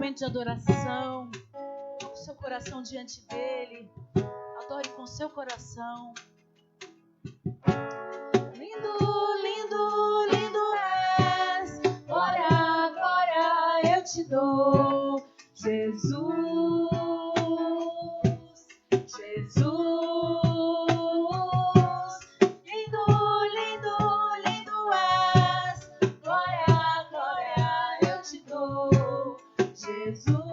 momento de adoração. Coloque o seu coração diante dele. Adore com o seu coração. Lindo, lindo, lindo és. Glória, glória eu te dou. Jesus, Jesus. Lindo, lindo, lindo és. Glória, glória eu te dou. Jesus.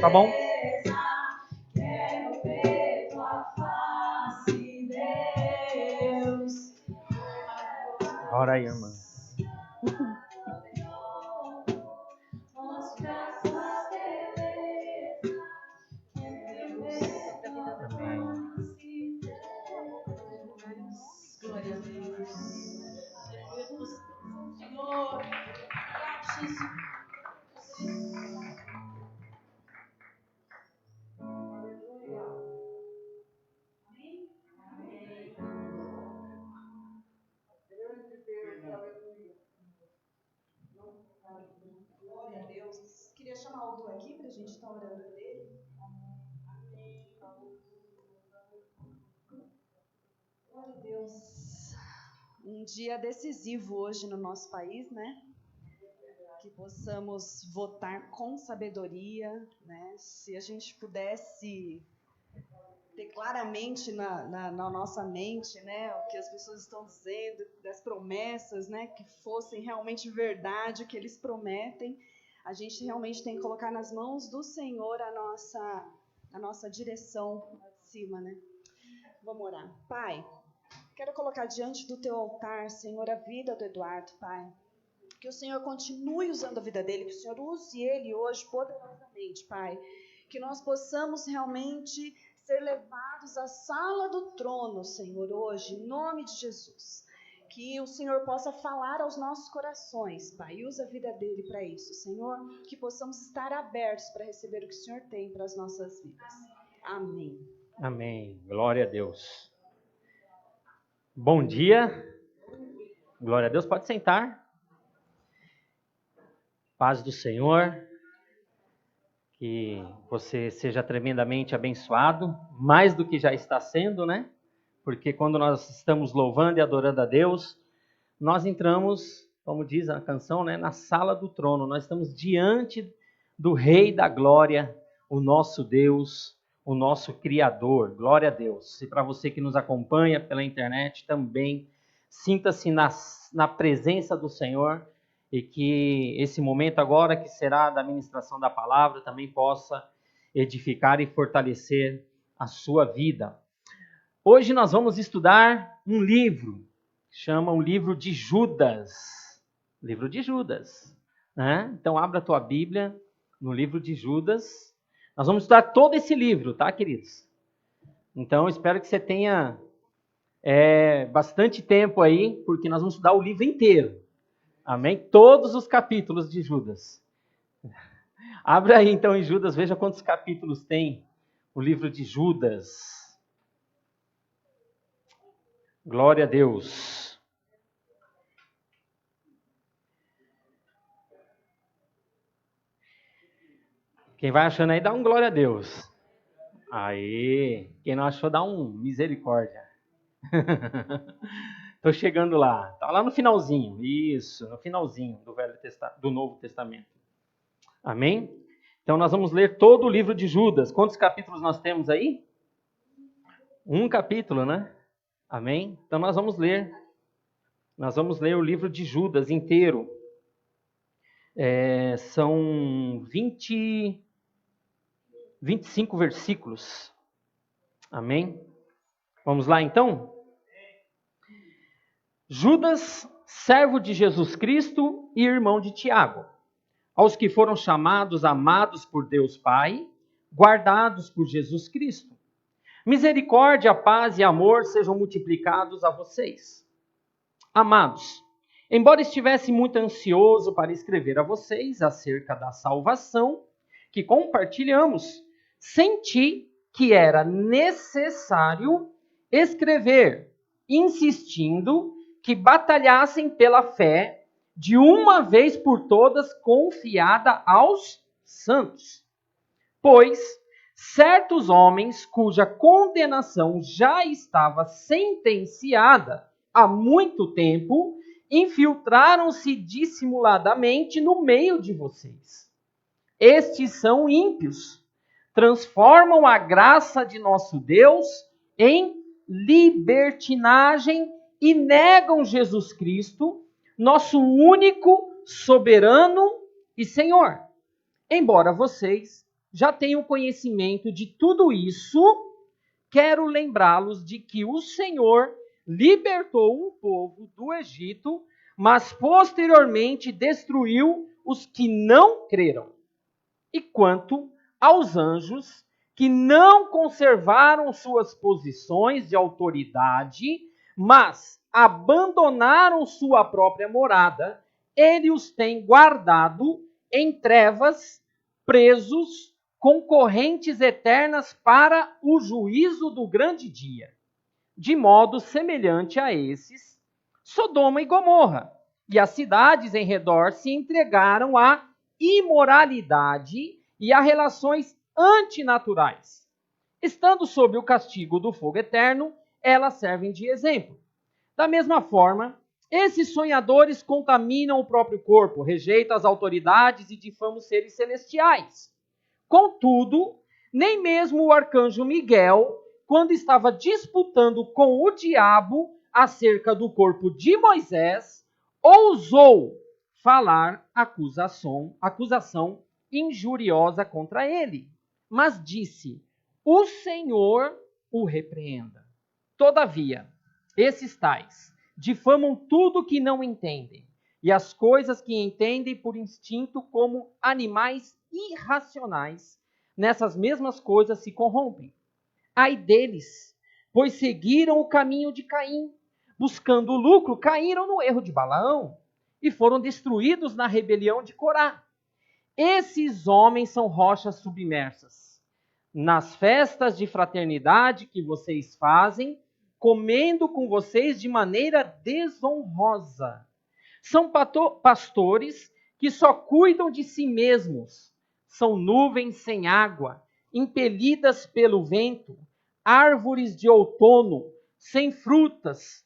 Tá bom? Ora aí, irmã. Glória a Deus. Queria chamar o Du aqui para a gente estar orando por ele. Glória a Deus. Um dia decisivo hoje no nosso país, né? Que possamos votar com sabedoria, né? Se a gente pudesse ter claramente na nossa mente, né, o que as pessoas estão dizendo, das promessas, né, que fossem realmente verdade, o que eles prometem, a gente realmente tem que colocar nas mãos do Senhor a nossa direção lá de cima, né? Vamos orar. Pai, quero colocar diante do teu altar, Senhor, a vida do Eduardo, Pai. Que o Senhor continue usando a vida dele, que o Senhor use ele hoje poderosamente, Pai. Que nós possamos realmente ser levados à sala do trono, Senhor, hoje, em nome de Jesus. Que o Senhor possa falar aos nossos corações, Pai. Usa a vida dele para isso, Senhor. Que possamos estar abertos para receber o que o Senhor tem para as nossas vidas. Amém. Amém. Glória a Deus. Bom dia. Glória a Deus. Pode sentar. Paz do Senhor. Que você seja tremendamente abençoado, mais do que já está sendo, né? Porque quando nós estamos louvando e adorando a Deus, nós entramos, como diz a canção, né, na sala do trono. Nós estamos diante do Rei da Glória, o nosso Deus, o nosso Criador. Glória a Deus. E para você que nos acompanha pela internet também, sinta-se na presença do Senhor. E que esse momento agora, que será da ministração da palavra, também possa edificar e fortalecer a sua vida. Hoje nós vamos estudar um livro, que chama o livro de Judas. Livro de Judas. Né? Então abra a tua Bíblia no livro de Judas. Nós vamos estudar todo esse livro, tá, queridos? Então espero que você tenha bastante tempo aí, porque nós vamos estudar o livro inteiro. Amém? Todos os capítulos de Judas. Abra aí então em Judas, veja quantos capítulos tem o livro de Judas. Glória a Deus. Quem vai achando aí, dá um glória a Deus. Aí, quem não achou, dá um misericórdia. Estou chegando lá. Está lá no finalzinho. Isso, no finalzinho do Novo Testamento. Amém? Então nós vamos ler todo o livro de Judas. Quantos capítulos nós temos aí? Um capítulo, né? Amém? Então nós vamos ler. Nós vamos ler o livro de Judas inteiro. São 25 versículos. Amém? Vamos lá então? Judas, servo de Jesus Cristo e irmão de Tiago, aos que foram chamados, amados por Deus Pai, guardados por Jesus Cristo. Misericórdia, paz e amor sejam multiplicados a vocês. Amados, embora estivesse muito ansioso para escrever a vocês acerca da salvação que compartilhamos, senti que era necessário escrever, insistindo que batalhassem pela fé, de uma vez por todas confiada aos santos. Pois certos homens cuja condenação já estava sentenciada há muito tempo, infiltraram-se dissimuladamente no meio de vocês. Estes são ímpios, transformam a graça de nosso Deus em libertinagem e negam Jesus Cristo, nosso único, soberano e Senhor. Embora vocês já tenham conhecimento de tudo isso, quero lembrá-los de que o Senhor libertou um povo do Egito, mas posteriormente destruiu os que não creram. E quanto aos anjos que não conservaram suas posições de autoridade, mas abandonaram sua própria morada, ele os tem guardado em trevas, presos, com correntes eternas para o juízo do grande dia. De modo semelhante a esses, Sodoma e Gomorra e as cidades em redor se entregaram à imoralidade e a relações antinaturais. Estando sob o castigo do fogo eterno, elas servem de exemplo. Da mesma forma, esses sonhadores contaminam o próprio corpo, rejeitam as autoridades e difamam os seres celestiais. Contudo, nem mesmo o arcanjo Miguel, quando estava disputando com o diabo acerca do corpo de Moisés, ousou falar acusação injuriosa contra ele, mas disse: o Senhor o repreenda. Todavia, esses tais difamam tudo que não entendem, e as coisas que entendem por instinto como animais irracionais, nessas mesmas coisas se corrompem. Ai deles, pois seguiram o caminho de Caim, buscando o lucro, caíram no erro de Balaão e foram destruídos na rebelião de Corá. Esses homens são rochas submersas. Nas festas de fraternidade que vocês fazem, comendo com vocês de maneira desonrosa. São pastores que só cuidam de si mesmos. São nuvens sem água, impelidas pelo vento, árvores de outono, sem frutos,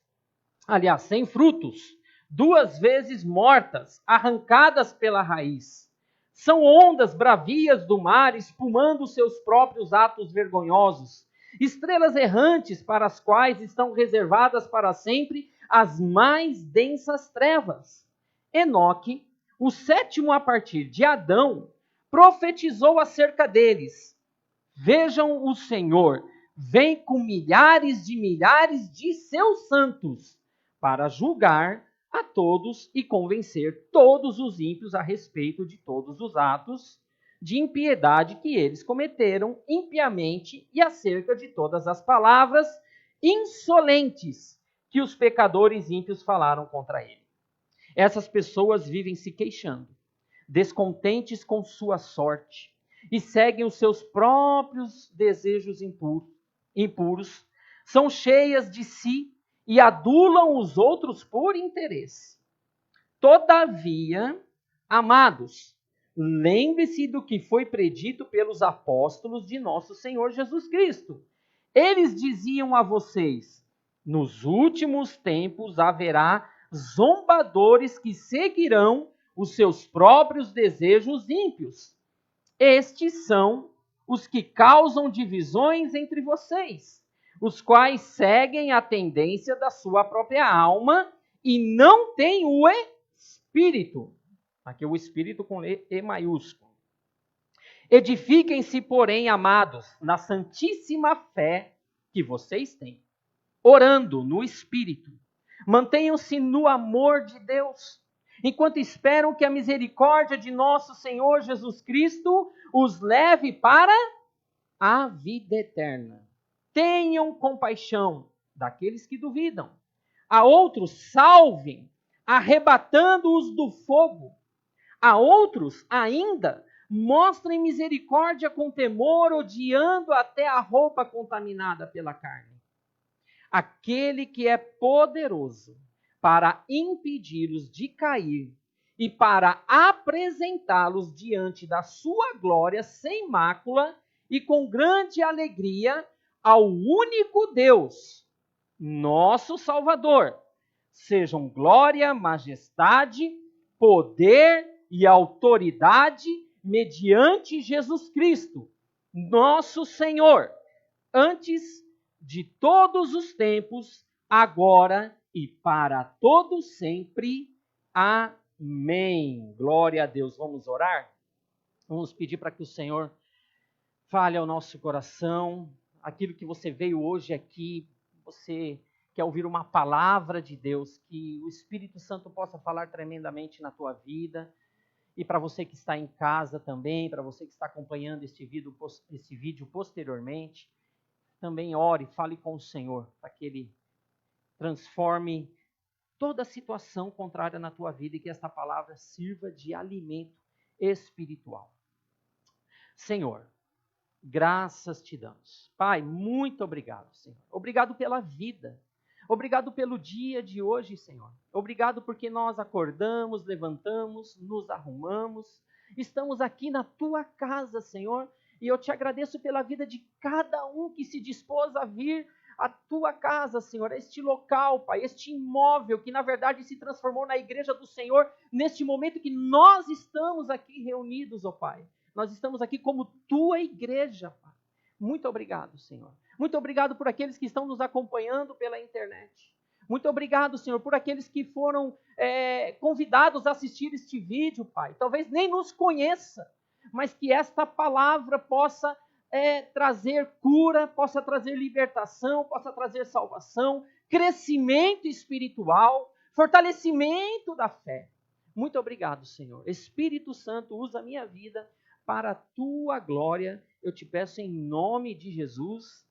2 vezes mortas, arrancadas pela raiz. São ondas bravias do mar, espumando seus próprios atos vergonhosos. Estrelas errantes para as quais estão reservadas para sempre as mais densas trevas. Enoque, o 7º a partir de Adão, profetizou acerca deles. Vejam o Senhor, vem com milhares de seus santos para julgar a todos e convencer todos os ímpios a respeito de todos os atos de impiedade que eles cometeram impiamente e acerca de todas as palavras insolentes que os pecadores ímpios falaram contra ele. Essas pessoas vivem se queixando, descontentes com sua sorte, e seguem os seus próprios desejos impuros, são cheias de si e adulam os outros por interesse. Todavia, amados, lembre-se do que foi predito pelos apóstolos de nosso Senhor Jesus Cristo. Eles diziam a vocês: nos últimos tempos haverá zombadores que seguirão os seus próprios desejos ímpios. Estes são os que causam divisões entre vocês, os quais seguem a tendência da sua própria alma e não têm o Espírito. Aqui o Espírito com E maiúsculo. Edifiquem-se, porém, amados, na santíssima fé que vocês têm, orando no Espírito. Mantenham-se no amor de Deus, enquanto esperam que a misericórdia de nosso Senhor Jesus Cristo os leve para a vida eterna. Tenham compaixão daqueles que duvidam. A outros salvem, arrebatando-os do fogo. A outros ainda mostrem misericórdia com temor, odiando até a roupa contaminada pela carne. Aquele que é poderoso para impedi-los de cair e para apresentá-los diante da sua glória sem mácula e com grande alegria ao único Deus, nosso Salvador. Sejam glória, majestade, poder e autoridade mediante Jesus Cristo, nosso Senhor, antes de todos os tempos, agora e para todos sempre. Amém. Glória a Deus. Vamos orar? Vamos pedir para que o Senhor fale ao nosso coração. Aquilo que você veio hoje aqui, você quer ouvir uma palavra de Deus, que o Espírito Santo possa falar tremendamente na tua vida. E para você que está em casa também, para você que está acompanhando este vídeo posteriormente, também ore, fale com o Senhor, para que Ele transforme toda a situação contrária na tua vida e que esta palavra sirva de alimento espiritual. Senhor, graças te damos. Pai, muito obrigado, Senhor. Obrigado pela vida. Obrigado pelo dia de hoje, Senhor. Obrigado porque nós acordamos, levantamos, nos arrumamos. Estamos aqui na tua casa, Senhor. E eu te agradeço pela vida de cada um que se dispôs a vir à tua casa, Senhor. Este local, Pai, este imóvel que na verdade se transformou na igreja do Senhor. Neste momento que nós estamos aqui reunidos, ó Pai. Nós estamos aqui como tua igreja, Pai. Muito obrigado, Senhor. Muito obrigado por aqueles que estão nos acompanhando pela internet. Muito obrigado, Senhor, por aqueles que foram convidados a assistir este vídeo, Pai. Talvez nem nos conheça, mas que esta palavra possa trazer cura, possa trazer libertação, possa trazer salvação, crescimento espiritual, fortalecimento da fé. Muito obrigado, Senhor. Espírito Santo, usa a minha vida para a tua glória. Eu te peço em nome de Jesus.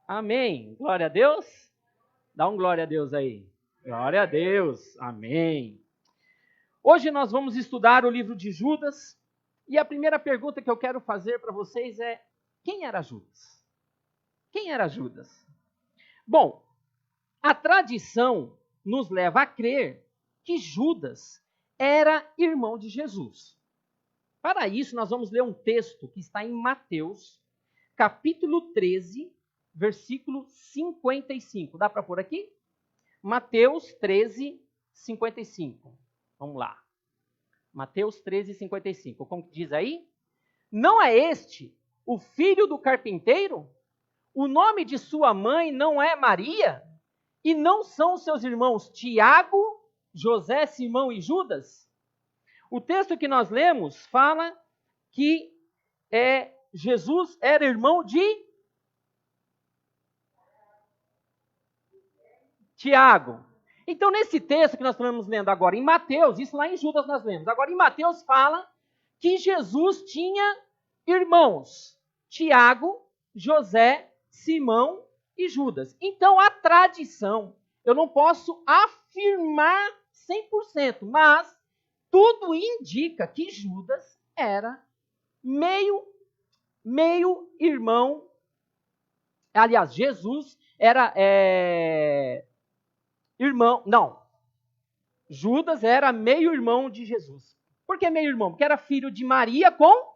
Amém. Glória a Deus. Dá um glória a Deus aí. Glória a Deus. Amém. Hoje nós vamos estudar o livro de Judas. E a primeira pergunta que eu quero fazer para vocês é: quem era Judas? Quem era Judas? Bom, a tradição nos leva a crer que Judas era irmão de Jesus. Para isso, nós vamos ler um texto que está em Mateus, capítulo 13, versículo 55. Dá para pôr aqui? Mateus 13, 55. Vamos lá. Mateus 13, 55. Como diz aí? Não é este o filho do carpinteiro? O nome de sua mãe não é Maria? E não são seus irmãos Tiago, José, Simão e Judas? O texto que nós lemos fala que Jesus era irmão de Tiago. Então, nesse texto que nós estamos lendo agora em Mateus, isso lá em Judas nós lemos. Agora, em Mateus fala que Jesus tinha irmãos, Tiago, José, Simão e Judas. Então, a tradição, eu não posso afirmar 100%, mas tudo indica que Judas era meio irmão. Aliás, Jesus era irmão. Não. Judas era meio irmão de Jesus. Por que meio irmão? Porque era filho de Maria com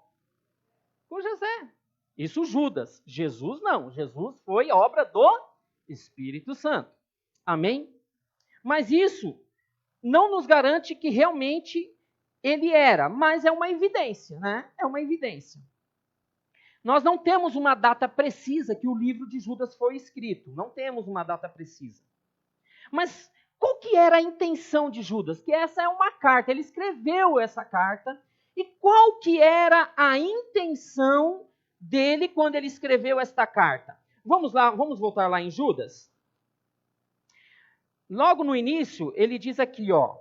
José. Isso Judas. Jesus não. Jesus foi obra do Espírito Santo. Amém? Mas isso não nos garante que realmente ele era, mas é uma evidência, né? É uma evidência. Nós não temos uma data precisa que o livro de Judas foi escrito. Não temos uma data precisa. Mas qual que era a intenção de Judas? Que essa é uma carta, ele escreveu essa carta. E qual que era a intenção dele quando ele escreveu esta carta? Vamos lá, vamos voltar lá em Judas? Logo no início, ele diz aqui, ó.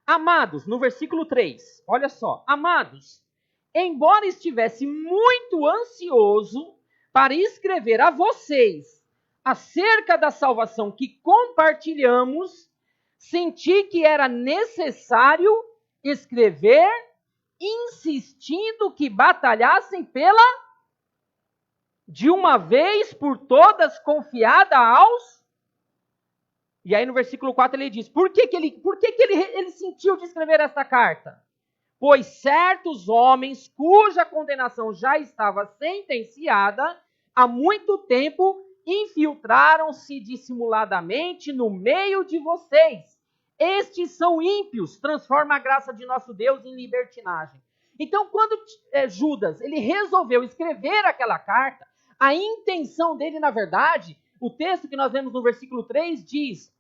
Amados, no versículo 3, olha só. Amados, embora estivesse muito ansioso para escrever a vocês acerca da salvação que compartilhamos, senti que era necessário escrever, insistindo que batalhassem pela de uma vez por todas confiada aos... E aí no versículo 4 ele diz, por que ele sentiu de escrever esta carta? Pois certos homens, cuja condenação já estava sentenciada, há muito tempo infiltraram-se dissimuladamente no meio de vocês. Estes são ímpios, transforma a graça de nosso Deus em libertinagem. Então quando Judas ele resolveu escrever aquela carta, a intenção dele, na verdade, o texto que nós lemos no versículo 3 diz,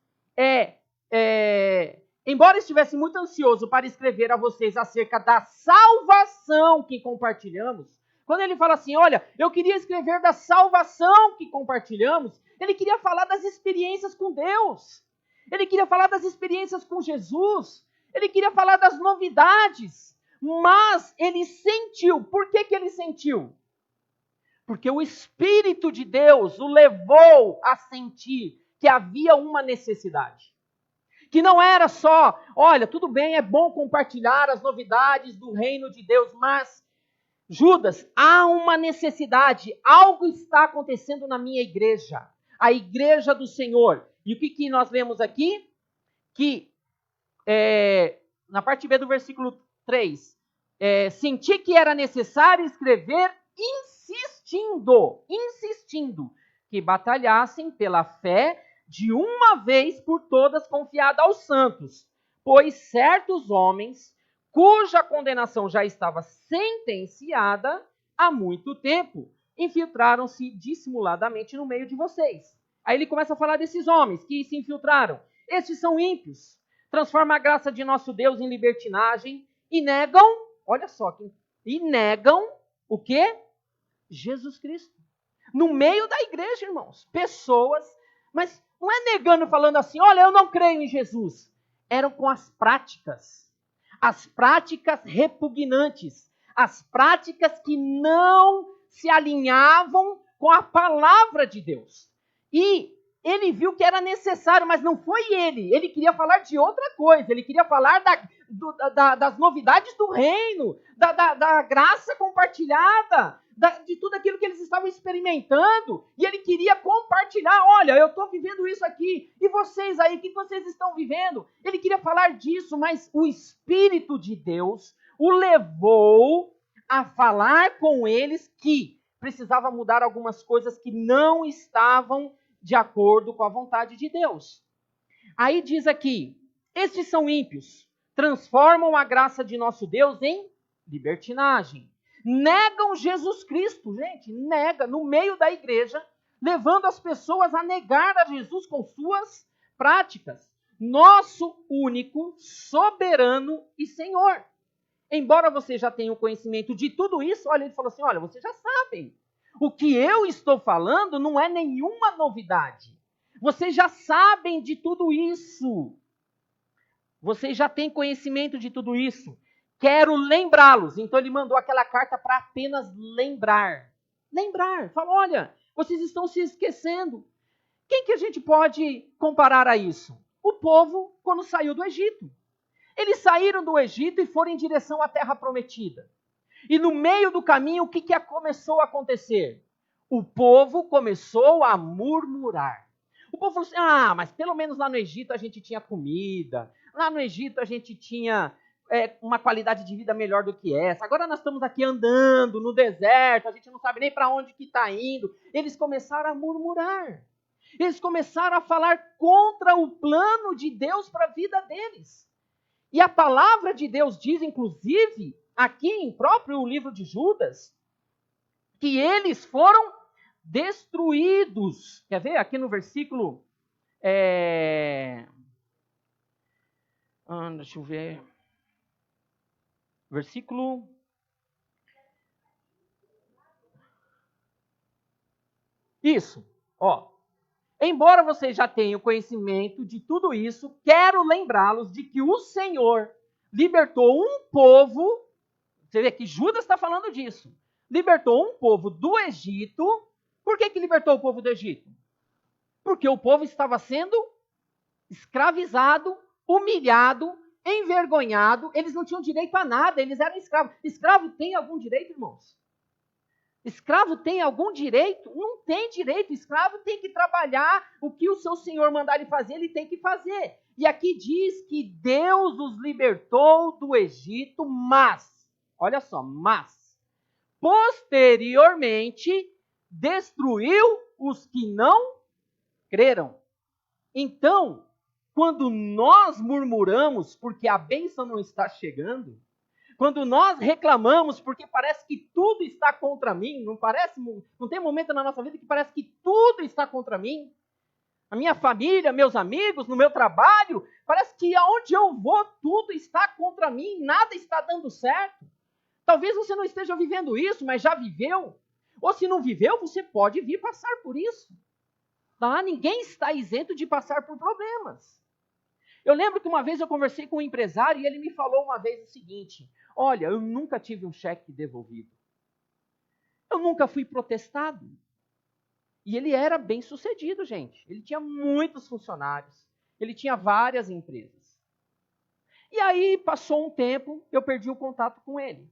embora estivesse muito ansioso para escrever a vocês acerca da salvação que compartilhamos, quando ele fala assim, olha, eu queria escrever da salvação que compartilhamos, ele queria falar das experiências com Deus, ele queria falar das experiências com Jesus, ele queria falar das novidades, mas ele sentiu, por que ele sentiu? Porque o Espírito de Deus o levou a sentir que havia uma necessidade. Que não era só, olha, tudo bem, é bom compartilhar as novidades do reino de Deus, mas Judas, há uma necessidade, algo está acontecendo na minha igreja, a igreja do Senhor. E o que nós lemos aqui? Que na parte B do versículo 3, senti que era necessário escrever insistindo, que batalhassem pela fé de uma vez por todas confiada aos santos, pois certos homens, cuja condenação já estava sentenciada há muito tempo, infiltraram-se dissimuladamente no meio de vocês. Aí ele começa a falar desses homens que se infiltraram. Estes são ímpios, transformam a graça de nosso Deus em libertinagem e negam, olha só, e negam o quê? Jesus Cristo. No meio da igreja, irmãos, pessoas, mas não é negando, falando assim, olha, eu não creio em Jesus. Eram com as práticas repugnantes, as práticas que não se alinhavam com a palavra de Deus. E ele viu que era necessário, mas não foi ele queria falar de outra coisa, ele queria falar das novidades do reino, da graça compartilhada, de tudo aquilo que eles estavam experimentando, e ele queria compartilhar, olha, eu estou vivendo isso aqui, e vocês aí, o que vocês estão vivendo? Ele queria falar disso, mas o Espírito de Deus o levou a falar com eles que precisava mudar algumas coisas que não estavam de acordo com a vontade de Deus. Aí diz aqui, estes são ímpios, transformam a graça de nosso Deus em libertinagem. Negam Jesus Cristo, gente, nega no meio da igreja, levando as pessoas a negar a Jesus com suas práticas. Nosso único, soberano e Senhor. Embora você já tenha o conhecimento de tudo isso, olha, ele falou assim, olha, vocês já sabem. O que eu estou falando não é nenhuma novidade. Vocês já sabem de tudo isso. Vocês já têm conhecimento de tudo isso. Quero lembrá-los. Então ele mandou aquela carta para apenas lembrar. Lembrar. Falou, olha, vocês estão se esquecendo. Quem que a gente pode comparar a isso? O povo quando saiu do Egito. Eles saíram do Egito e foram em direção à terra prometida. E no meio do caminho, o que começou a acontecer? O povo começou a murmurar. O povo falou assim, mas pelo menos lá no Egito a gente tinha comida. Lá no Egito a gente tinha uma qualidade de vida melhor do que essa. Agora nós estamos aqui andando no deserto, a gente não sabe nem para onde que está indo. Eles começaram a murmurar. Eles começaram a falar contra o plano de Deus para a vida deles. E a palavra de Deus diz, inclusive, aqui em próprio livro de Judas, que eles foram destruídos. Quer ver? Aqui no versículo... deixa eu ver. Versículo... Isso. Ó. Embora vocês já tenham conhecimento de tudo isso, quero lembrá-los de que o Senhor libertou um povo... Você vê que Judas está falando disso. Libertou um povo do Egito. Por que libertou o povo do Egito? Porque o povo estava sendo escravizado, humilhado, envergonhado. Eles não tinham direito a nada, eles eram escravos. Escravo tem algum direito, irmãos? Escravo tem algum direito? Não tem direito. Escravo tem que trabalhar. O que o seu senhor mandar ele fazer, ele tem que fazer. E aqui diz que Deus os libertou do Egito, olha só, mas posteriormente destruiu os que não creram. Então, quando nós murmuramos porque a bênção não está chegando, quando nós reclamamos porque parece que tudo está contra mim, não tem momento na nossa vida que parece que tudo está contra mim, a minha família, meus amigos, no meu trabalho, parece que aonde eu vou tudo está contra mim, nada está dando certo. Talvez você não esteja vivendo isso, mas já viveu. Ou se não viveu, você pode vir passar por isso. Tá? Ninguém está isento de passar por problemas. Eu lembro que uma vez eu conversei com um empresário e ele me falou uma vez o seguinte, olha, eu nunca tive um cheque devolvido. Eu nunca fui protestado. E ele era bem sucedido, gente. Ele tinha muitos funcionários. Ele tinha várias empresas. E aí passou um tempo, eu perdi o contato com ele.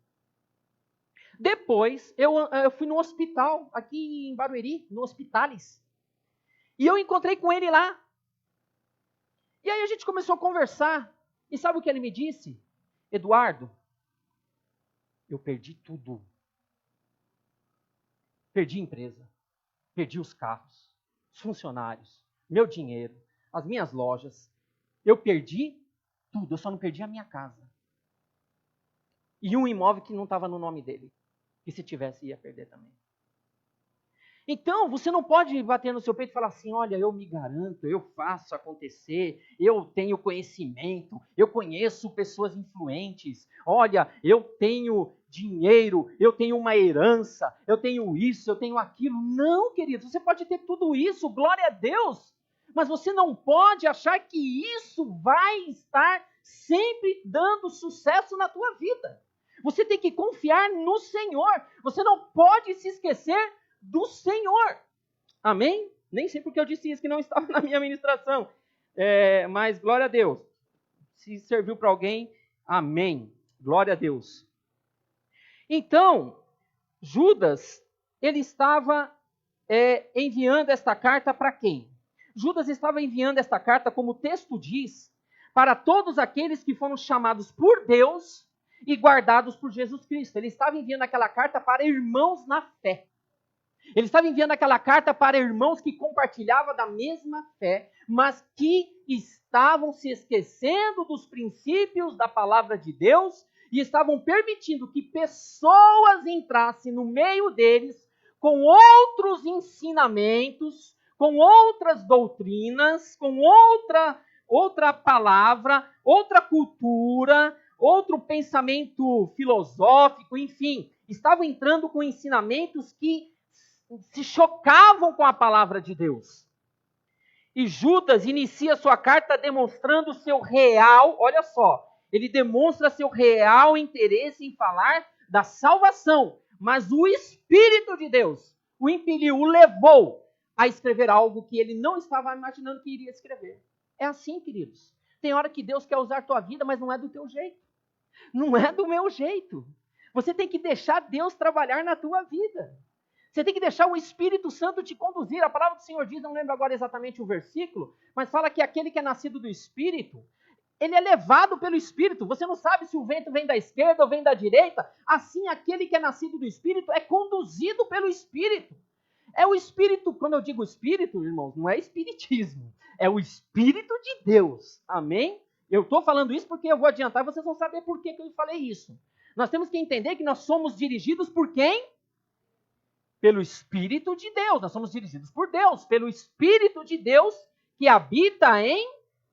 Depois, eu fui no hospital, aqui em Barueri, no Hospitalis. E eu encontrei com ele lá. E aí a gente começou a conversar. E sabe o que ele me disse? Eduardo, eu perdi tudo. Perdi a empresa, perdi os carros, os funcionários, meu dinheiro, as minhas lojas. Eu perdi tudo, eu só não perdi a minha casa. E um imóvel que não estava no nome dele. Que se tivesse, ia perder também. Então, você não pode bater no seu peito e falar assim, olha, eu me garanto, eu faço acontecer, eu tenho conhecimento, eu conheço pessoas influentes, olha, eu tenho dinheiro, eu tenho uma herança, eu tenho isso, eu tenho aquilo. Não, querido, você pode ter tudo isso, glória a Deus, mas você não pode achar que isso vai estar sempre dando sucesso na tua vida. Você tem que confiar no Senhor, você não pode se esquecer do Senhor. Amém? Nem sei porque eu disse isso, que não estava na minha ministração. Mas glória a Deus. Se serviu para alguém, amém. Glória a Deus. Então, Judas, ele estava enviando esta carta para quem? Judas estava enviando esta carta, como o texto diz, para todos aqueles que foram chamados por Deus e guardados por Jesus Cristo. Ele estava enviando aquela carta para irmãos na fé. Ele estava enviando aquela carta para irmãos que compartilhavam da mesma fé, mas que estavam se esquecendo dos princípios da palavra de Deus e estavam permitindo que pessoas entrassem no meio deles com outros ensinamentos, com outras doutrinas, com outra palavra, outra cultura, outro pensamento filosófico, enfim, estavam entrando com ensinamentos que se chocavam com a palavra de Deus. E Judas inicia sua carta demonstrando seu real, olha só, ele demonstra seu real interesse em falar da salvação, mas o Espírito de Deus o impeliu, o levou a escrever algo que ele não estava imaginando que iria escrever. É assim, queridos. Tem hora que Deus quer usar a tua vida, mas não é do teu jeito. Não é do meu jeito. Você tem que deixar Deus trabalhar na tua vida. Você tem que deixar o Espírito Santo te conduzir. A palavra do Senhor diz, não lembro agora exatamente o versículo, mas fala que aquele que é nascido do Espírito, ele é levado pelo Espírito. Você não sabe se o vento vem da esquerda ou vem da direita. Assim, aquele que é nascido do Espírito é conduzido pelo Espírito. É o Espírito, quando eu digo Espírito, irmãos, não é espiritismo. É o Espírito de Deus. Amém? Eu estou falando isso porque eu vou adiantar e vocês vão saber por que eu falei isso. Nós temos que entender que nós somos dirigidos por quem? Pelo Espírito de Deus. Nós somos dirigidos por Deus, pelo Espírito de Deus que habita em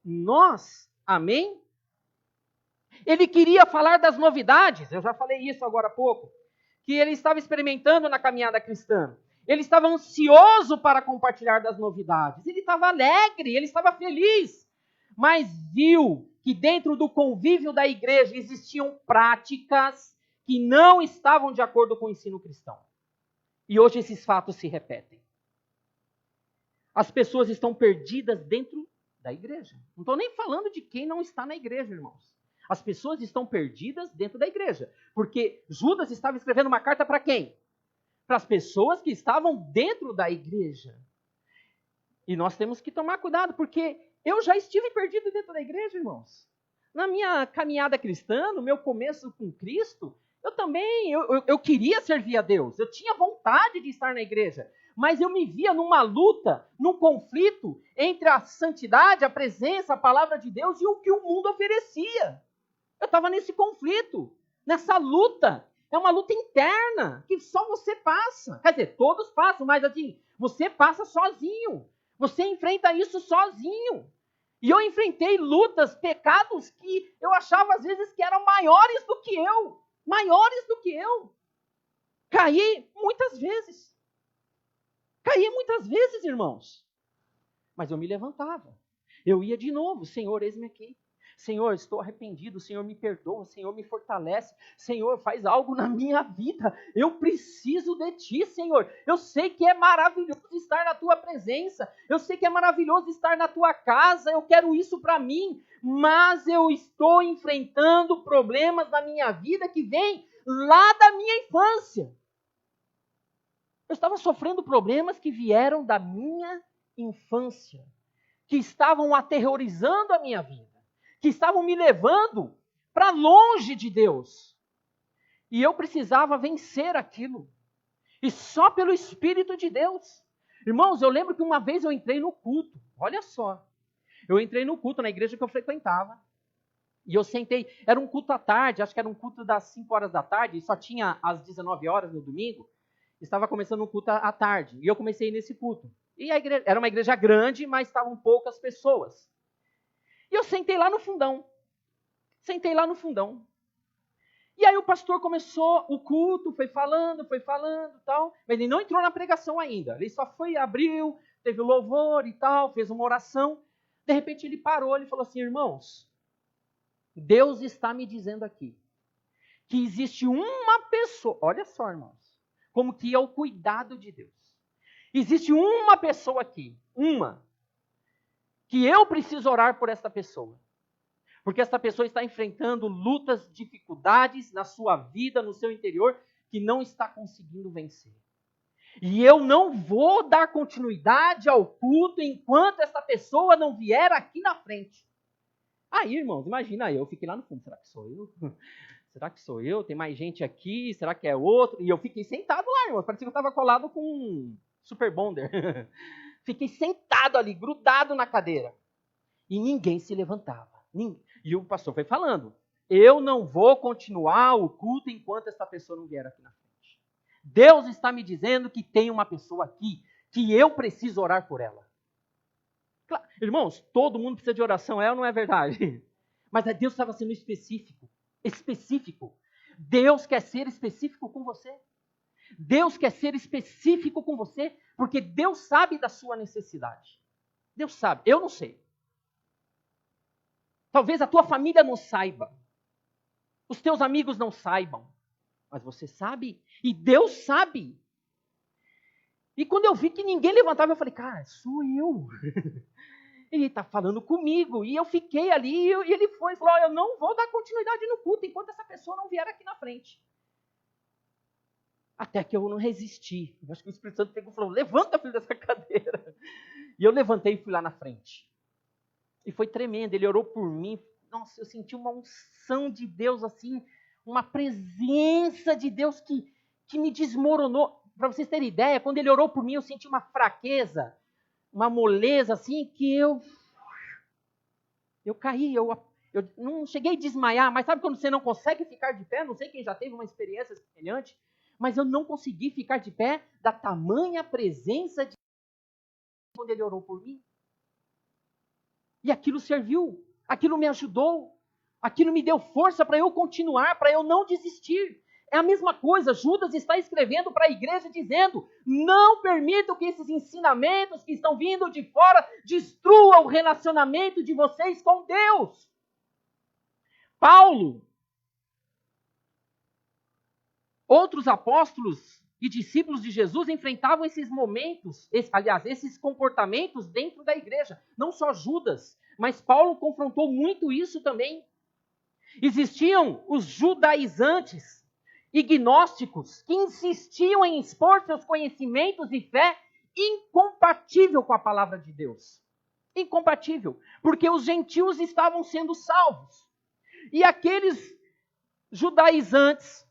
nós. Amém? Ele queria falar das novidades, eu já falei isso agora há pouco, que ele estava experimentando na caminhada cristã. Ele estava ansioso para compartilhar das novidades. Ele estava alegre, ele estava feliz. Mas viu que dentro do convívio da igreja existiam práticas que não estavam de acordo com o ensino cristão. E hoje esses fatos se repetem. As pessoas estão perdidas dentro da igreja. Não estou nem falando de quem não está na igreja, irmãos. As pessoas estão perdidas dentro da igreja. Porque Judas estava escrevendo uma carta para quem? Para as pessoas que estavam dentro da igreja. E nós temos que tomar cuidado, porque eu já estive perdido dentro da igreja, irmãos. Na minha caminhada cristã, no meu começo com Cristo, eu queria servir a Deus, eu tinha vontade de estar na igreja, mas eu me via numa luta, num conflito entre a santidade, a presença, a palavra de Deus e o que o mundo oferecia. Eu estava nesse conflito, nessa luta. É uma luta interna, que só você passa. Quer dizer, todos passam, mas assim, você passa sozinho. Você enfrenta isso sozinho. E eu enfrentei lutas, pecados que eu achava às vezes que eram maiores do que eu. Maiores do que eu. Caí muitas vezes. Caí muitas vezes, irmãos. Mas eu me levantava. Eu ia de novo. Senhor, eis-me aqui. Senhor, estou arrependido. Senhor, me perdoa. Senhor, me fortalece. Senhor, faz algo na minha vida. Eu preciso de Ti, Senhor. Eu sei que é maravilhoso estar na Tua presença. Eu sei que é maravilhoso estar na Tua casa. Eu quero isso para mim. Mas eu estou enfrentando problemas na minha vida que vêm lá da minha infância. Eu estava sofrendo problemas que vieram da minha infância, que estavam aterrorizando a minha vida, que estavam me levando para longe de Deus. E eu precisava vencer aquilo. E só pelo Espírito de Deus. Irmãos, eu lembro que uma vez eu entrei no culto. Olha só. Eu entrei no culto na igreja que eu frequentava. E eu sentei. Era um culto à tarde, acho que era um culto das 5 horas da tarde. E só tinha às 19 horas no domingo. Estava começando um culto à tarde. E eu comecei nesse culto. E a igreja, era uma igreja grande, mas estavam poucas pessoas. E eu sentei lá no fundão. E aí o pastor começou o culto, foi falando, tal. Mas ele não entrou na pregação ainda. Ele só foi, abriu, teve o louvor e tal, fez uma oração. De repente ele parou, ele falou assim, irmãos, Deus está me dizendo aqui que existe uma pessoa, olha só, irmãos, como que é o cuidado de Deus. Existe uma pessoa aqui, que eu preciso orar por esta pessoa. Porque esta pessoa está enfrentando lutas, dificuldades na sua vida, no seu interior, que não está conseguindo vencer. E eu não vou dar continuidade ao culto enquanto esta pessoa não vier aqui na frente. Aí, irmãos, imagina eu, fiquei lá no fundo, será que sou eu? Será que sou eu? Tem mais gente aqui? Será que é outro? E eu fiquei sentado lá, irmãos, parecia que eu estava colado com um super bonder. Fiquei sentado ali, grudado na cadeira. E ninguém se levantava. E o pastor foi falando, eu não vou continuar o culto enquanto essa pessoa não vier aqui na frente. Deus está me dizendo que tem uma pessoa aqui, que eu preciso orar por ela. Claro, irmãos, todo mundo precisa de oração, é ou não é verdade? Mas Deus estava sendo específico. Deus quer ser específico com você. Deus quer ser específico com você, porque Deus sabe da sua necessidade. Deus sabe, eu não sei. Talvez a tua família não saiba. Os teus amigos não saibam. Mas você sabe. E Deus sabe. E quando eu vi que ninguém levantava, eu falei, cara, sou eu. Ele está falando comigo. E eu fiquei ali e ele foi e falou, eu não vou dar continuidade no culto enquanto essa pessoa não vier aqui na frente. Até que eu não resisti. Eu acho que o Espírito Santo pegou e falou, levanta, filho, dessa cadeira. E eu levantei e fui lá na frente. E foi tremendo, ele orou por mim. Nossa, eu senti uma unção de Deus assim, uma presença de Deus que me desmoronou. Para vocês terem ideia, quando ele orou por mim, eu senti uma fraqueza, uma moleza assim, que eu caí, eu não cheguei a desmaiar, mas sabe quando você não consegue ficar de pé? Não sei quem já teve uma experiência semelhante, mas eu não consegui ficar de pé da tamanha presença de Deus quando ele orou por mim. E aquilo serviu, aquilo me ajudou, aquilo me deu força para eu continuar, para eu não desistir. É a mesma coisa, Judas está escrevendo para a igreja dizendo, não permitam que esses ensinamentos que estão vindo de fora destruam o relacionamento de vocês com Deus. Paulo, outros apóstolos e discípulos de Jesus enfrentavam esses momentos, esses comportamentos dentro da igreja. Não só Judas, mas Paulo confrontou muito isso também. Existiam os judaizantes e gnósticos que insistiam em expor seus conhecimentos e fé incompatível com a palavra de Deus. Incompatível, porque os gentios estavam sendo salvos. E aqueles judaizantes,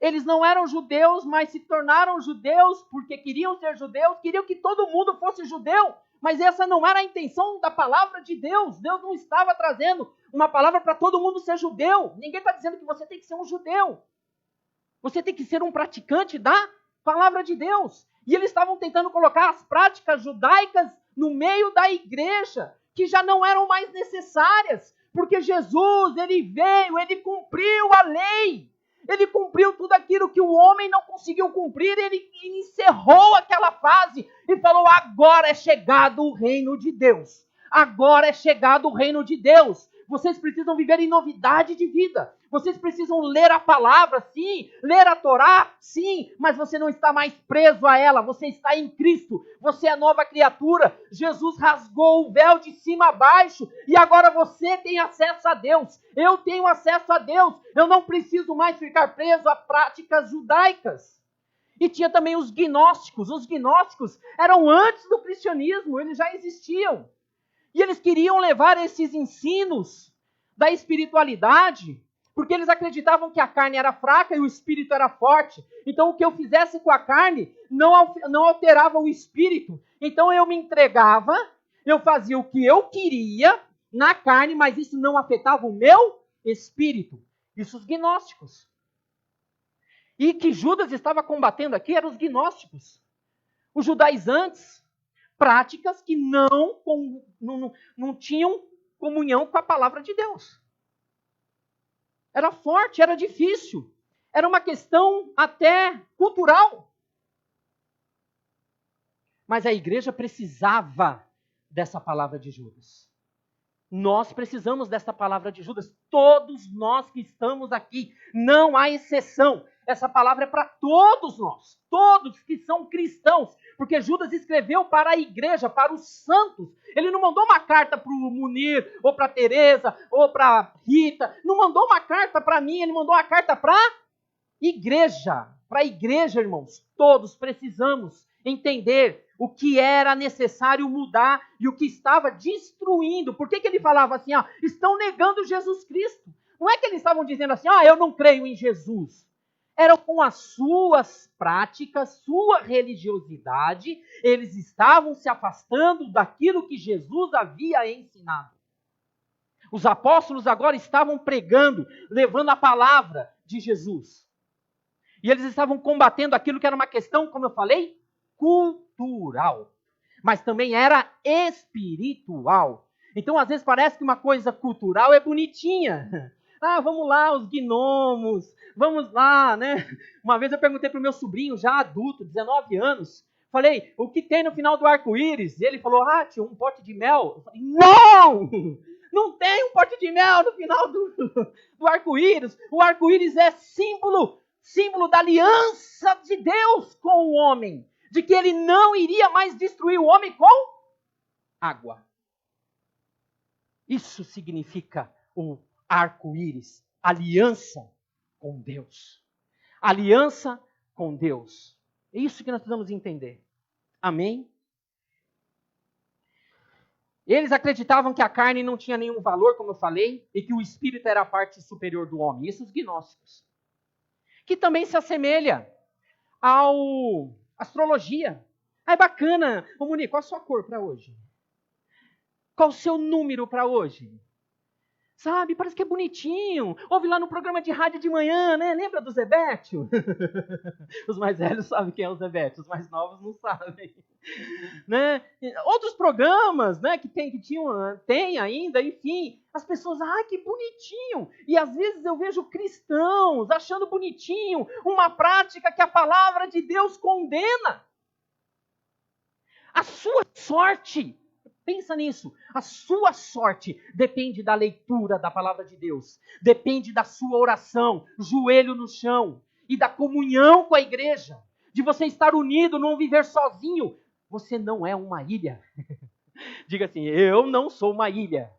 eles não eram judeus, mas se tornaram judeus porque queriam ser judeus, queriam que todo mundo fosse judeu, mas essa não era a intenção da palavra de Deus. Deus não estava trazendo uma palavra para todo mundo ser judeu. Ninguém está dizendo que você tem que ser um judeu. Você tem que ser um praticante da palavra de Deus. E eles estavam tentando colocar as práticas judaicas no meio da igreja, que já não eram mais necessárias, porque Jesus, ele veio, ele cumpriu a lei. Ele cumpriu tudo aquilo que o homem não conseguiu cumprir, ele encerrou aquela fase e falou, agora é chegado o reino de Deus. Agora é chegado o reino de Deus. Vocês precisam viver em novidade de vida. Vocês precisam ler a palavra, sim. Ler a Torá, sim. Mas você não está mais preso a ela. Você está em Cristo. Você é nova criatura. Jesus rasgou o véu de cima a baixo. E agora você tem acesso a Deus. Eu tenho acesso a Deus. Eu não preciso mais ficar preso a práticas judaicas. E tinha também os gnósticos. Os gnósticos eram antes do cristianismo. Eles já existiam. E eles queriam levar esses ensinos da espiritualidade, porque eles acreditavam que a carne era fraca e o espírito era forte. Então o que eu fizesse com a carne não alterava o espírito. Então eu me entregava, eu fazia o que eu queria na carne, mas isso não afetava o meu espírito. Isso os gnósticos. E que Judas estava combatendo aqui eram os gnósticos. Os judaizantes. Práticas que não tinham comunhão com a palavra de Deus. Era forte, era difícil. Era uma questão até cultural. Mas a igreja precisava dessa palavra de Judas. Nós precisamos dessa palavra de Judas. Todos nós que estamos aqui, não há exceção. Essa palavra é para todos nós, todos que são cristãos, porque Judas escreveu para a igreja, para os santos. Ele não mandou uma carta para o Munir, ou para a Teresa, ou para a Rita, não mandou uma carta para mim, ele mandou uma carta para a igreja, irmãos. Todos precisamos entender o que era necessário mudar e o que estava destruindo. Por que ele falava assim, estão negando Jesus Cristo? Não é que eles estavam dizendo assim, eu não creio em Jesus. Era com as suas práticas, sua religiosidade, eles estavam se afastando daquilo que Jesus havia ensinado. Os apóstolos agora estavam pregando, levando a palavra de Jesus. E eles estavam combatendo aquilo que era uma questão, como eu falei, cultural. Mas também era espiritual. Então, às vezes, parece que uma coisa cultural é bonitinha. Vamos lá, os gnomos, vamos lá, né? Uma vez eu perguntei para o meu sobrinho, já adulto, 19 anos, falei, o que tem no final do arco-íris? E ele falou, tinha um pote de mel. Eu falei, não tem um pote de mel no final do arco-íris. O arco-íris é símbolo da aliança de Deus com o homem, de que ele não iria mais destruir o homem com água. Isso significa o arco-íris, aliança com Deus. Aliança com Deus. É isso que nós precisamos entender. Amém? Eles acreditavam que a carne não tinha nenhum valor, como eu falei, e que o espírito era a parte superior do homem. Esses gnósticos. Que também se assemelha ao astrologia. É bacana. Ô Moni, qual a sua cor para hoje? Qual o seu número para hoje? Sabe, parece que é bonitinho. Ouve lá no programa de rádio de manhã, né? Lembra do Zebétio? Os mais velhos sabem quem é o Zebétio, os mais novos não sabem. Né? Outros programas, né, tem ainda, enfim. As pessoas, que bonitinho. E às vezes eu vejo cristãos achando bonitinho uma prática que a palavra de Deus condena. A sua sorte, pensa nisso, a sua sorte depende da leitura da palavra de Deus, depende da sua oração, joelho no chão, e da comunhão com a igreja, de você estar unido, não viver sozinho. Você não é uma ilha. Diga assim, eu não sou uma ilha.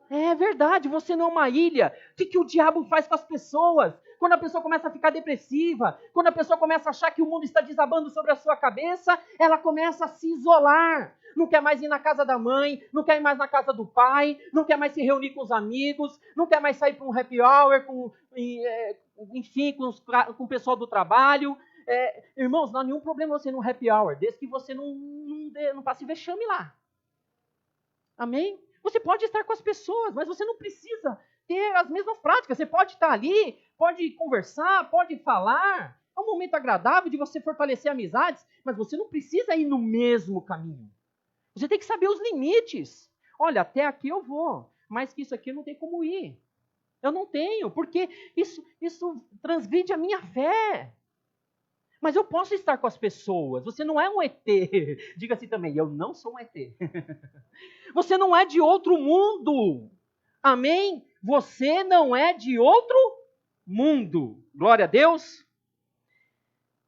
É verdade, você não é uma ilha. O que o diabo faz com as pessoas? Quando a pessoa começa a ficar depressiva, quando a pessoa começa a achar que o mundo está desabando sobre a sua cabeça, ela começa a se isolar. Não quer mais ir na casa da mãe, não quer ir mais na casa do pai, não quer mais se reunir com os amigos, não quer mais sair para um happy hour, com o pessoal do trabalho. Irmãos, não há nenhum problema você ir no happy hour, desde que você não passe vexame lá. Amém? Você pode estar com as pessoas, mas você não precisa ter as mesmas práticas. Você pode estar ali, pode conversar, pode falar. É um momento agradável de você fortalecer amizades, mas você não precisa ir no mesmo caminho. Você tem que saber os limites. Olha, até aqui eu vou, mas que isso aqui não tem como ir. Eu não tenho, porque isso transgride a minha fé. Mas eu posso estar com as pessoas. Você não é um ET. Diga assim também, eu não sou um ET. Você não é de outro mundo. Amém? Você não é de outro mundo. Glória a Deus.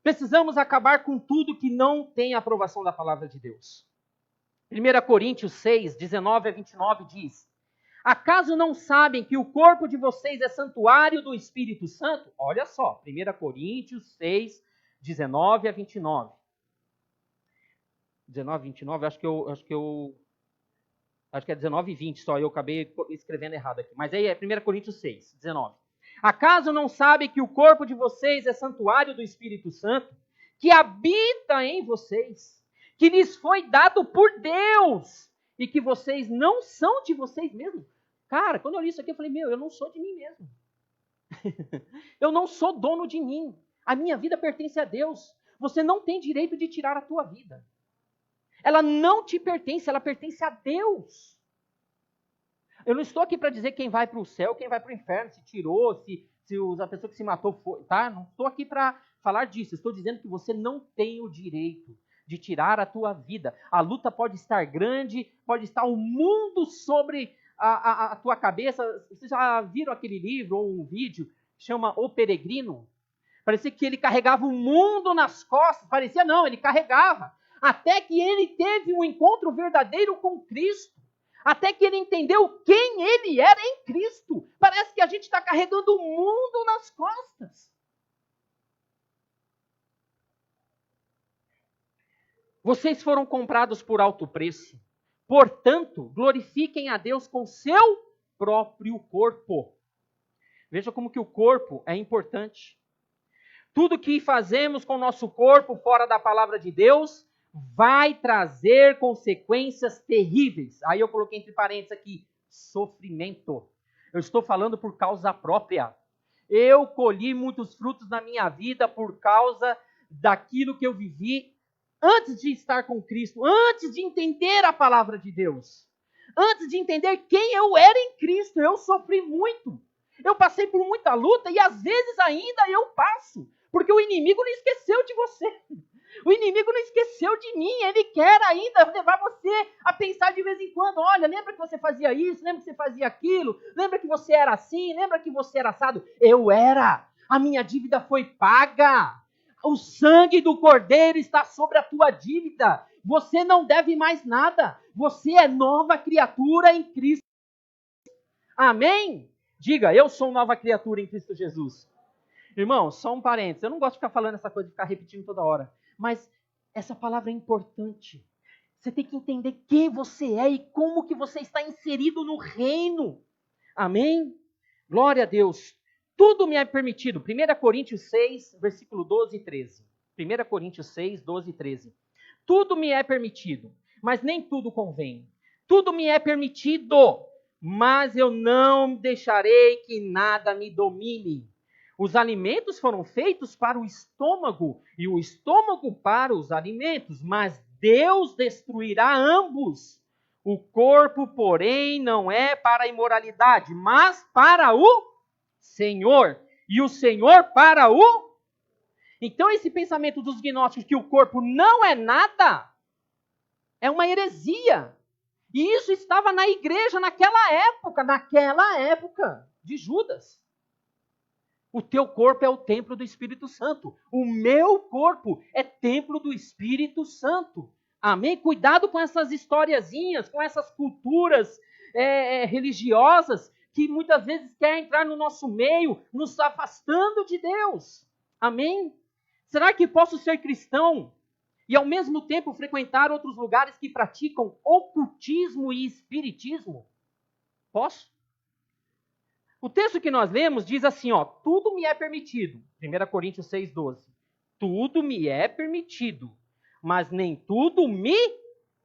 Precisamos acabar com tudo que não tem a aprovação da palavra de Deus. 1 Coríntios 6, 19 a 29 diz: acaso não sabem que o corpo de vocês é santuário do Espírito Santo? Olha só, 1 Coríntios 6, 19 a 29. 19 e 29, acho que é 19 e 20 só, eu acabei escrevendo errado aqui. Mas aí é 1 Coríntios 6, 19. Acaso não sabem que o corpo de vocês é santuário do Espírito Santo, que habita em vocês, que lhes foi dado por Deus, e que vocês não são de vocês mesmos? Cara, quando eu li isso aqui, eu falei, eu não sou de mim mesmo. Eu não sou dono de mim. A minha vida pertence a Deus. Você não tem direito de tirar a tua vida. Ela não te pertence, ela pertence a Deus. Eu não estou aqui para dizer quem vai para o céu, quem vai para o inferno, se tirou, se a pessoa que se matou foi, tá? Não estou aqui para falar disso. Estou dizendo que você não tem o direito de tirar a tua vida. A luta pode estar grande, pode estar o mundo sobre a tua cabeça. Vocês já viram aquele livro ou um vídeo que chama O Peregrino? Parecia que ele carregava o mundo nas costas. Parecia não, ele carregava. Até que ele teve um encontro verdadeiro com Cristo. Até que ele entendeu quem ele era em Cristo. Parece que a gente está carregando o mundo nas costas. Vocês foram comprados por alto preço. Portanto, glorifiquem a Deus com seu próprio corpo. Veja como que o corpo é importante. Tudo que fazemos com o nosso corpo fora da palavra de Deus vai trazer consequências terríveis. Aí eu coloquei entre parênteses aqui, sofrimento. Eu estou falando por causa própria. Eu colhi muitos frutos na minha vida por causa daquilo que eu vivi antes de estar com Cristo, antes de entender a palavra de Deus, antes de entender quem eu era em Cristo. Eu sofri muito. Eu passei por muita luta e às vezes ainda eu passo, porque o inimigo não esqueceu de você. O inimigo não esqueceu de mim, ele quer ainda levar você a pensar de vez em quando. Olha, lembra que você fazia isso, lembra que você fazia aquilo, lembra que você era assim, lembra que você era assado? Eu era, a minha dívida foi paga. O sangue do Cordeiro está sobre a tua dívida. Você não deve mais nada. Você é nova criatura em Cristo. Amém? Diga, eu sou nova criatura em Cristo Jesus. Irmão, só um parênteses. Eu não gosto de ficar falando essa coisa, de ficar repetindo toda hora. Mas essa palavra é importante. Você tem que entender quem você é e como que você está inserido no reino. Amém? Glória a Deus. Tudo me é permitido. 1 Coríntios 6, versículo 12 e 13. 1 Coríntios 6, 12 e 13. Tudo me é permitido, mas nem tudo convém. Tudo me é permitido, mas eu não deixarei que nada me domine. Os alimentos foram feitos para o estômago e o estômago para os alimentos, mas Deus destruirá ambos. O corpo, porém, não é para a imoralidade, mas para o Senhor. E o Senhor para o... Então esse pensamento dos gnósticos que o corpo não é nada, é uma heresia. E isso estava na igreja naquela época de Judas. O teu corpo é o templo do Espírito Santo. O meu corpo é templo do Espírito Santo. Amém? Cuidado com essas historiazinhas, com essas culturas religiosas que muitas vezes querem entrar no nosso meio, nos afastando de Deus. Amém? Será que posso ser cristão e ao mesmo tempo frequentar outros lugares que praticam ocultismo e espiritismo? Posso? O texto que nós lemos diz assim, tudo me é permitido. 1 Coríntios 6,12. Tudo me é permitido, mas nem tudo me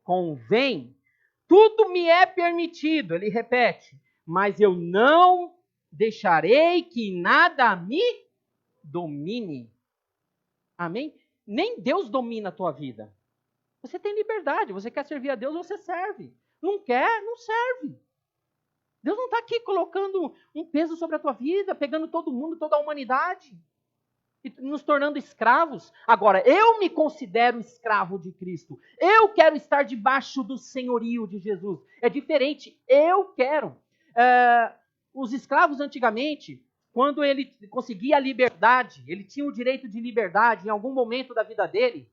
convém. Tudo me é permitido, ele repete, mas eu não deixarei que nada me domine. Amém? Nem Deus domina a tua vida. Você tem liberdade, você quer servir a Deus, você serve. Não quer, não serve. Deus não está aqui colocando um peso sobre a tua vida, pegando todo mundo, toda a humanidade e nos tornando escravos. Agora, eu me considero escravo de Cristo. Eu quero estar debaixo do senhorio de Jesus. É diferente. Eu quero. os escravos antigamente, quando ele conseguia a liberdade, ele tinha o direito de liberdade em algum momento da vida dele,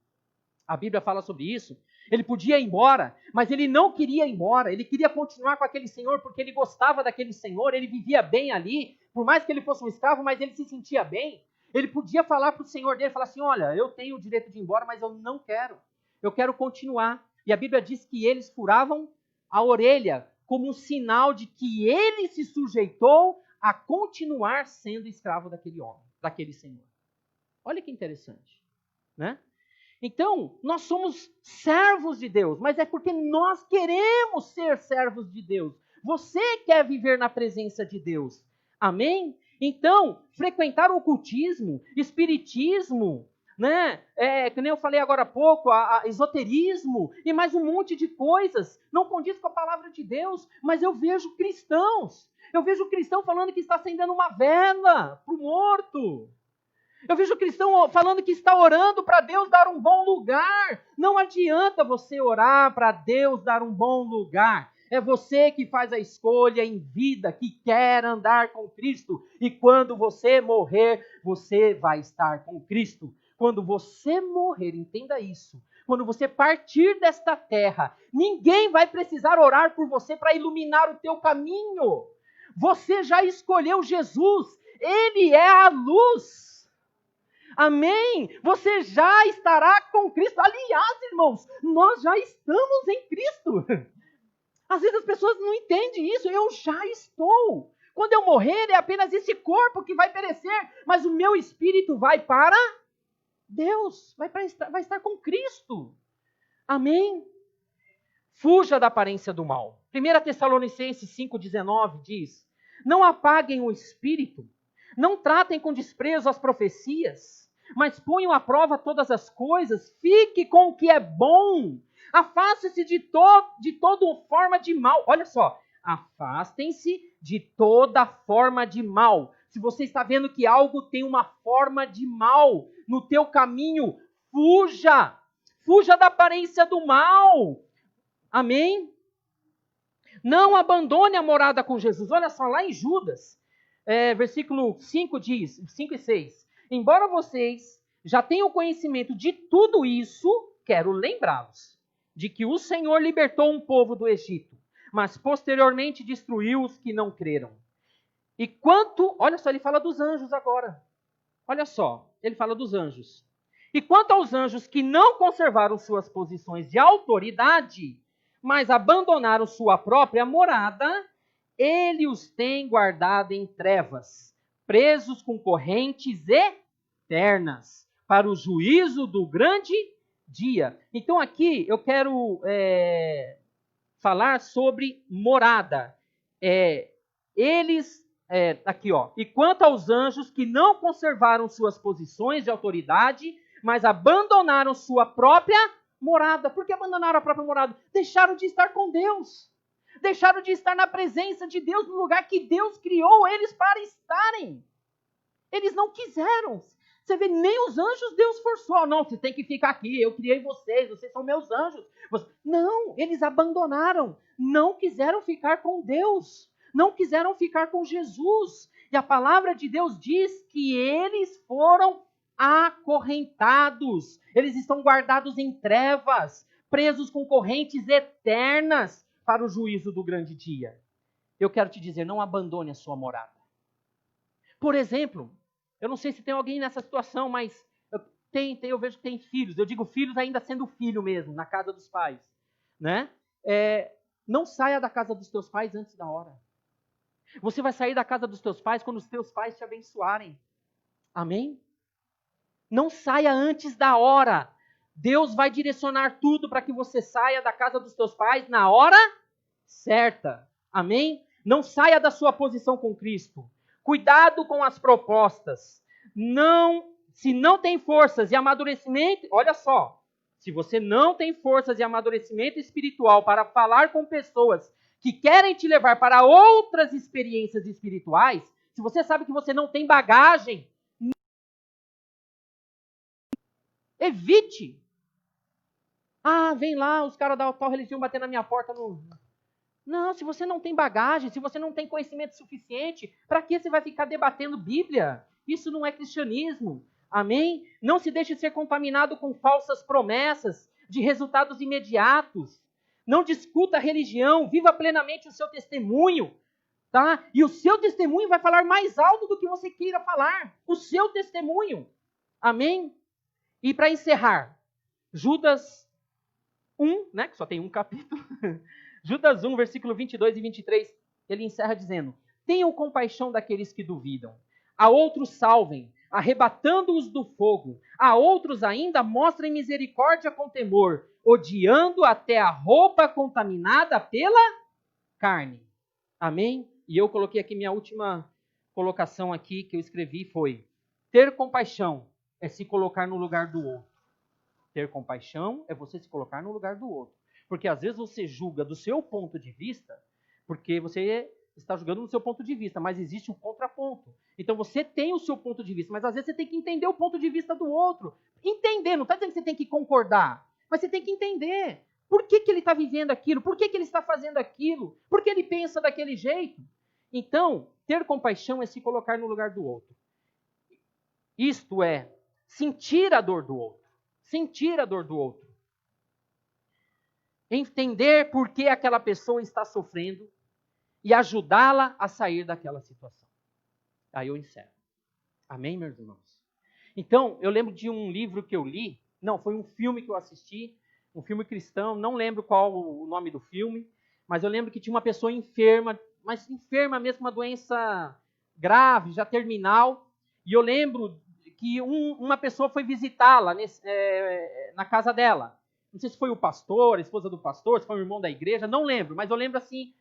a Bíblia fala sobre isso, ele podia ir embora, mas ele não queria ir embora, ele queria continuar com aquele senhor porque ele gostava daquele senhor, ele vivia bem ali, por mais que ele fosse um escravo, mas ele se sentia bem. Ele podia falar para o senhor dele, falar assim, olha, eu tenho o direito de ir embora, mas eu não quero, eu quero continuar. E a Bíblia diz que eles furavam a orelha como um sinal de que ele se sujeitou a continuar sendo escravo daquele homem, daquele senhor. Olha que interessante, né? Então, nós somos servos de Deus, mas é porque nós queremos ser servos de Deus. Você quer viver na presença de Deus. Amém? Então, frequentar o ocultismo, espiritismo, né? Que nem eu falei agora há pouco, esoterismo e mais um monte de coisas, não condiz com a palavra de Deus, mas eu vejo cristãos. Eu vejo cristão falando que está acendendo uma vela para o morto. Eu vejo cristão falando que está orando para Deus dar um bom lugar. Não adianta você orar para Deus dar um bom lugar. É você que faz a escolha em vida, que quer andar com Cristo. E quando você morrer, você vai estar com Cristo. Quando você morrer, entenda isso. Quando você partir desta terra, ninguém vai precisar orar por você para iluminar o teu caminho. Você já escolheu Jesus. Ele é a luz. Amém? Você já estará com Cristo. Aliás, irmãos, nós já estamos em Cristo. Às vezes as pessoas não entendem isso. Eu já estou. Quando eu morrer, é apenas esse corpo que vai perecer, mas o meu espírito vai para Deus, vai estar com Cristo. Amém? Fuja da aparência do mal. 1 Tessalonicenses 5,19 diz: não apaguem o espírito, não tratem com desprezo as profecias, mas ponham à prova todas as coisas, fique com o que é bom, afaste-se de toda forma de mal. Olha só, afastem-se de toda forma de mal. Se você está vendo que algo tem uma forma de mal no teu caminho, fuja. Fuja da aparência do mal. Amém? Não abandone a morada com Jesus. Olha só, lá em Judas, versículo 5 diz, 5 e 6. Embora vocês já tenham conhecimento de tudo isso, quero lembrá-los de que o Senhor libertou um povo do Egito, mas posteriormente destruiu os que não creram. E olha só, ele fala dos anjos agora. Olha só, ele fala dos anjos. E quanto aos anjos que não conservaram suas posições de autoridade, mas abandonaram sua própria morada, ele os tem guardado em trevas, presos com correntes eternas, para o juízo do grande dia. Então aqui eu quero falar sobre morada. Aqui ó. E quanto aos anjos que não conservaram suas posições de autoridade, mas abandonaram sua própria morada. Por que abandonaram a própria morada? Deixaram de estar com Deus. Deixaram de estar na presença de Deus, no lugar que Deus criou eles para estarem. Eles não quiseram. Você vê, nem os anjos Deus forçou. Não, você tem que ficar aqui, eu criei vocês são meus anjos. Não, eles abandonaram. Não quiseram ficar com Deus. Não quiseram ficar com Jesus. E a palavra de Deus diz que eles foram acorrentados. Eles estão guardados em trevas, presos com correntes eternas para o juízo do grande dia. Eu quero te dizer, não abandone a sua morada. Por exemplo, eu não sei se tem alguém nessa situação, mas eu vejo que tem filhos. Eu digo filhos ainda sendo filho mesmo, na casa dos pais. Né? Não saia da casa dos teus pais antes da hora. Você vai sair da casa dos teus pais quando os teus pais te abençoarem. Amém? Não saia antes da hora. Deus vai direcionar tudo para que você saia da casa dos teus pais na hora certa. Amém? Não saia da sua posição com Cristo. Cuidado com as propostas. Se não tem forças e amadurecimento, olha só. Se você não tem forças e amadurecimento espiritual para falar com pessoas que querem te levar para outras experiências espirituais, se você sabe que você não tem bagagem, evite. Vem lá, os caras da tal religião bater na minha porta. Não, se você não tem bagagem, se você não tem conhecimento suficiente, para que você vai ficar debatendo Bíblia? Isso não é cristianismo. Amém? Não se deixe ser contaminado com falsas promessas de resultados imediatos. Não discuta a religião, viva plenamente o seu testemunho. Tá? E o seu testemunho vai falar mais alto do que você queira falar. O seu testemunho. Amém? E para encerrar, Judas 1, né, que só tem um capítulo. Judas 1, versículo 22 e 23, ele encerra dizendo: tenham compaixão daqueles que duvidam. A outros salvem, arrebatando-os do fogo. A outros ainda mostrem misericórdia com temor, odiando até a roupa contaminada pela carne. Amém? E eu coloquei aqui minha última colocação aqui que eu escrevi foi: ter compaixão é se colocar no lugar do outro. Ter compaixão é você se colocar no lugar do outro. Porque às vezes você julga do seu ponto de vista, porque você está julgando no seu ponto de vista, mas existe um contraponto. Então você tem o seu ponto de vista, mas às vezes você tem que entender o ponto de vista do outro. Entender, não está dizendo que você tem que concordar, mas você tem que entender. Por que ele está vivendo aquilo? Por que ele está fazendo aquilo? Por que ele pensa daquele jeito? Então, ter compaixão é se colocar no lugar do outro. Isto é, sentir a dor do outro. Sentir a dor do outro. Entender por que aquela pessoa está sofrendo e ajudá-la a sair daquela situação. Aí eu encerro. Amém, meus irmãos? Então, eu lembro de um livro que eu li, não, foi um filme que eu assisti, um filme cristão, não lembro qual o nome do filme, mas eu lembro que tinha uma pessoa enferma, mas enferma mesmo, uma doença grave, já terminal, e eu lembro que uma pessoa foi visitá-la na casa dela. Não sei se foi o pastor, a esposa do pastor, se foi o irmão da igreja, não lembro, mas eu lembro assim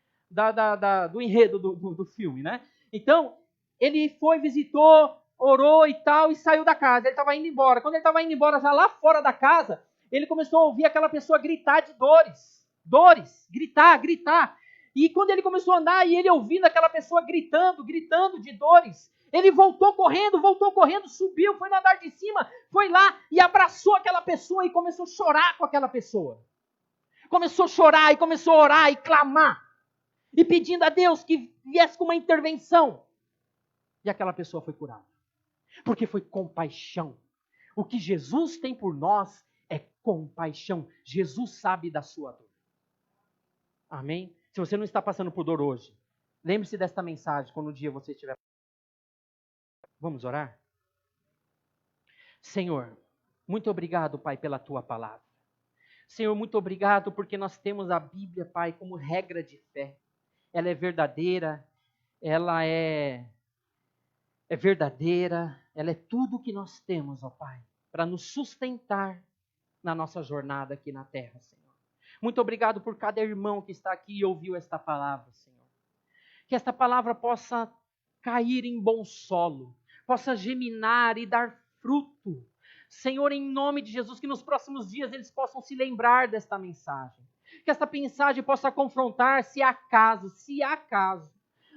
do enredo do filme, né? Então, ele foi, visitou, orou e tal, e saiu da casa. Ele estava indo embora. Quando ele estava indo embora, já lá fora da casa, ele começou a ouvir aquela pessoa gritar de dores. Dores, gritar. E quando ele começou a andar, e ele ouvindo aquela pessoa gritando de dores, ele voltou correndo, subiu, foi no andar de cima, foi lá e abraçou aquela pessoa e começou a chorar com aquela pessoa. Começou a chorar e começou a orar e clamar. E pedindo a Deus que viesse com uma intervenção. E aquela pessoa foi curada. Porque foi compaixão. O que Jesus tem por nós é compaixão. Jesus sabe da sua dor. Amém? Se você não está passando por dor hoje, lembre-se desta mensagem quando um dia você estiver. Vamos orar? Senhor, muito obrigado, Pai, pela Tua palavra. Senhor, muito obrigado porque nós temos a Bíblia, Pai, como regra de fé. Ela é verdadeira, ela é verdadeira, ela é tudo o que nós temos, ó Pai, para nos sustentar na nossa jornada aqui na terra, Senhor. Muito obrigado por cada irmão que está aqui e ouviu esta palavra, Senhor. Que esta palavra possa cair em bom solo, possa geminar e dar fruto. Senhor, em nome de Jesus, que nos próximos dias eles possam se lembrar desta mensagem. Que esta mensagem possa confrontar se acaso,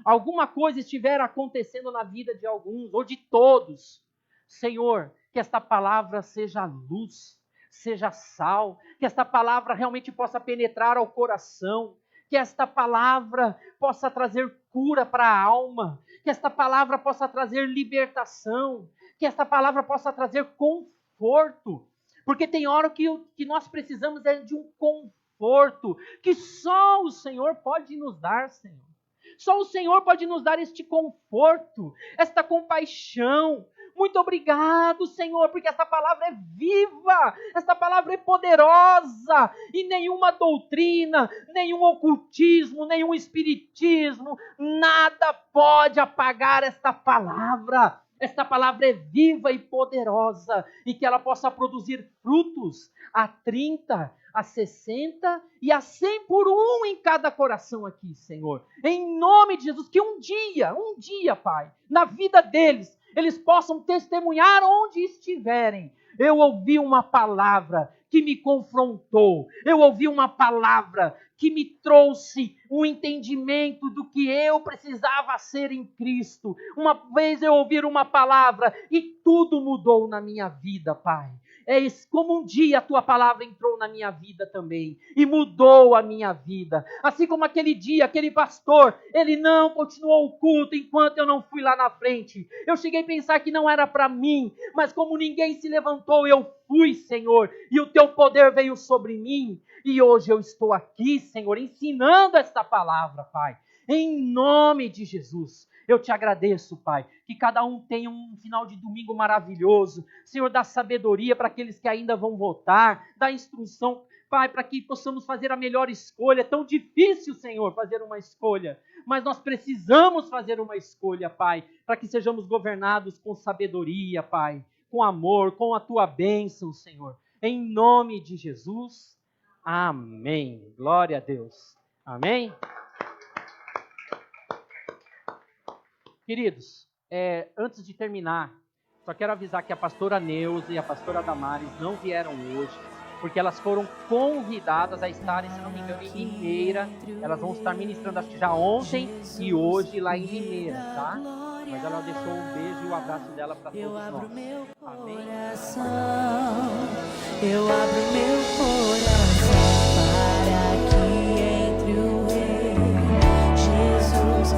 alguma coisa estiver acontecendo na vida de alguns ou de todos. Senhor, que esta palavra seja luz, seja sal, que esta palavra realmente possa penetrar ao coração, que esta palavra possa trazer cura para a alma, que esta palavra possa trazer libertação, que esta palavra possa trazer conforto, porque tem hora que nós precisamos é de um conforto, que só o Senhor pode nos dar, Senhor. Só o Senhor pode nos dar este conforto, esta compaixão. Muito obrigado, Senhor, porque esta palavra é viva, esta palavra é poderosa, e nenhuma doutrina, nenhum ocultismo, nenhum espiritismo, nada pode apagar esta palavra. Esta palavra é viva e poderosa, e que ela possa produzir frutos a 30, a 60 e a 100 por um em cada coração aqui, Senhor. Em nome de Jesus, que um dia, Pai, na vida deles, eles possam testemunhar onde estiverem. Eu ouvi uma palavra que me confrontou. Eu ouvi uma palavra que me trouxe um entendimento do que eu precisava ser em Cristo. Uma vez eu ouvi uma palavra e tudo mudou na minha vida, Pai. como um dia a tua palavra entrou na minha vida também e mudou a minha vida. Assim como aquele dia, aquele pastor, ele não continuou o culto enquanto eu não fui lá na frente. Eu cheguei a pensar que não era para mim, mas como ninguém se levantou, eu fui, Senhor, e o teu poder veio sobre mim. E hoje eu estou aqui, Senhor, ensinando esta palavra, Pai. Em nome de Jesus, eu te agradeço, Pai, que cada um tenha um final de domingo maravilhoso. Senhor, dá sabedoria para aqueles que ainda vão votar, dá instrução, Pai, para que possamos fazer a melhor escolha. É tão difícil, Senhor, fazer uma escolha, mas nós precisamos fazer uma escolha, Pai, para que sejamos governados com sabedoria, Pai, com amor, com a tua bênção, Senhor. Em nome de Jesus, amém. Glória a Deus. Amém. Queridos, antes de terminar, só quero avisar que a pastora Neuza e a pastora Damares não vieram hoje, porque elas foram convidadas a estarem, se não me engano, em Limeira. Elas vão estar ministrando, acho que já ontem e hoje lá em Limeira, tá? Mas ela deixou um beijo e um abraço dela para todos nós. Amém? Eu abro meu coração para que entre o Rei Jesus.